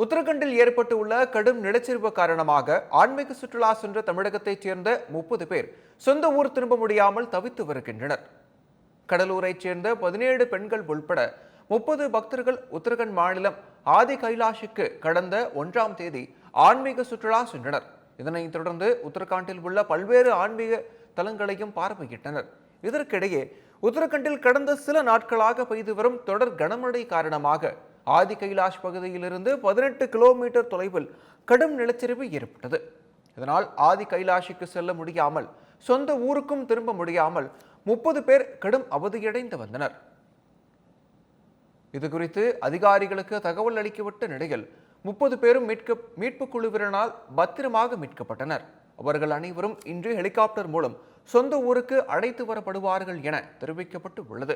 உத்தரகண்டில் ஏற்பட்டுள்ள கடும் நிலச்சரிவு காரணமாக ஆன்மீக சுற்றுலா சென்ற தமிழகத்தைச் சேர்ந்த 30 பேர் சொந்த ஊர் திரும்ப முடியாமல் தவித்து வருகின்றனர். கடலூரைச் சேர்ந்த 17 பெண்கள் உள்பட 30 பக்தர்கள் உத்தரகண்ட் மாநிலம் ஆதி கைலாஷுக்கு கடந்த 1ஆம் தேதி ஆன்மீக சுற்றுலா சென்றனர். இதனைத் தொடர்ந்து உத்தரகாண்டில் உள்ள பல்வேறு ஆன்மீக தலங்களையும் பார்வையிட்டனர். இதற்கிடையே உத்தரகண்டில் கடந்த சில நாட்களாக பெய்து வரும் தொடர் கனமழை காரணமாக ஆதி கைலாஷ் பகுதியிலிருந்து 18 கிலோமீட்டர் தொலைவில் கடும் நிலச்சரிவு ஏற்பட்டது. இதனால் ஆதி கைலாஷுக்கு செல்ல முடியாமல் சொந்த ஊருக்கும் திரும்ப முடியாமல் 30 பேர் கடும் அவதியடைந்து வந்தனர். இதுகுறித்து அதிகாரிகளுக்கு தகவல் அளிக்கப்பட்ட நிலையில் 30 பேரும் மீட்பு குழுவினரால் பத்திரமாக மீட்கப்பட்டனர். அவர்கள் அனைவரும் இன்று ஹெலிகாப்டர் மூலம் சொந்த ஊருக்கு அழைத்து வரப்படுவார்கள் என தெரிவிக்கப்பட்டு உள்ளது.